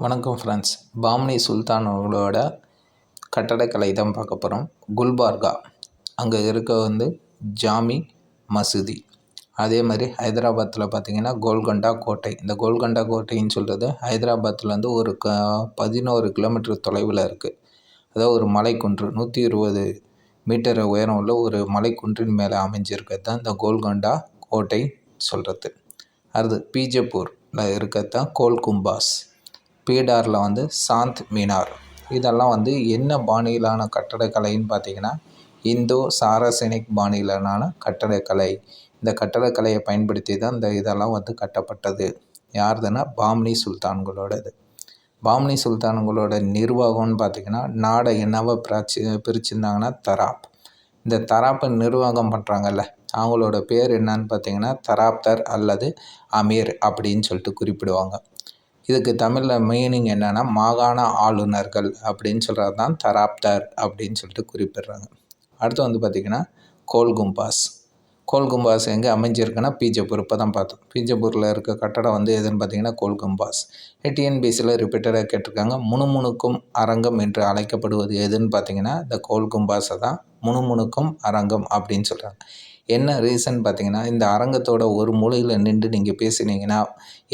வணக்கம் ஃப்ரெண்ட்ஸ். பாமினி சுல்தான் அவங்களோட கட்டடக்கலை தான் பார்க்க போகிறோம். குல்பர்கா அங்கே இருக்க ஜாமி மசூதி. அதே மாதிரி ஹைதராபாத்தில் பார்த்திங்கன்னா கோல்கொண்டா கோட்டை. இந்த கோல்கொண்டா கோட்டைன்னு சொல்கிறது ஹைதராபாத்லேருந்து ஒரு 11 கிலோமீட்டர் தொலைவில் இருக்குது. அதாவது ஒரு மலைக்குன்று 120 மீட்டர் உயரம் உள்ள ஒரு மலைக்குன்றின் மேலே அமைஞ்சிருக்கிறது தான் இந்த கோல்கொண்டா கோட்டை சொல்கிறது. அடுத்து பீஜப்பூரில் இருக்கிறது தான் கோல்கும்பாஸ். பீடாரில் சாந்த் மீனார். இதெல்லாம் என்ன பாணியிலான கட்டடக்கலைன்னு பார்த்திங்கன்னா இந்தோ சாரசெனிக் பாணியிலான கட்டடக்கலை. இந்த கட்டடக்கலையை பயன்படுத்தி தான் இதெல்லாம் கட்டப்பட்டது. யாருதுன்னா பாமினி சுல்தான்களோடது. பாமினி சுல்தான்களோட நிர்வாகம்னு பார்த்திங்கன்னா நாடை என்னவோ பிரிச்சிருந்தாங்கன்னா தராப். இந்த தராப்பை நிர்வாகம் பண்ணுறாங்கல்ல அவங்களோட பேர் என்னன்னு பார்த்திங்கன்னா தராப்தர் அல்லது அமீர் அப்படின்னு சொல்லிட்டு குறிப்பிடுவாங்க. இதுக்கு தமிழில் மீனிங் என்னென்னா மாகாண ஆளுநர்கள் அப்படின்னு சொல்கிறது தான் தராப்தர் அப்படின்னு சொல்லிட்டு குறிப்பிடுறாங்க. அடுத்து பார்த்திங்கன்னா கோல்கும்பாஸ். கோல்கும்பாஸ் எங்கே அமைஞ்சிருக்குன்னா பீஜப்பூர். இப்போ தான் பார்த்தோம். பீஜப்பூரில் இருக்க கட்டடம் எதுன்னு பார்த்திங்கன்னா கோல்கும்பாஸ். டிஎன்பிசியில் ரிப்பீட்டடாக கேட்டிருக்காங்க. முணுமுணுக்கும் அரங்கம் என்று அழைக்கப்படுவது எதுன்னு பார்த்திங்கன்னா இந்த கோல்கும்பாஸை தான் முணுமுணுக்கும் அரங்கம் அப்படின்னு சொல்கிறாங்க. என்ன ரீசன் பார்த்திங்கன்னா இந்த அரங்கத்தோட ஒரு மூலையில் நின்று நீங்கள் பேசினீங்கன்னா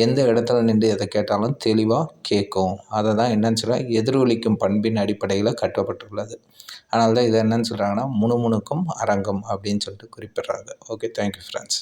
எந்த இடத்துல நின்று எதை கேட்டாலும் தெளிவாக கேட்கும். அதை தான் என்னன்னு சொல்கிறாங்க எதிரொலிக்கும் பண்பின் அடிப்படையில் கட்டப்பட்டுள்ளது. அதனால தான் இதை என்னன்னு சொல்கிறாங்கன்னா முணுமுணுக்கும் அரங்கம் அப்படின்னு சொல்லிட்டு குறிப்பிட்றாங்க. Okay, thank you friends.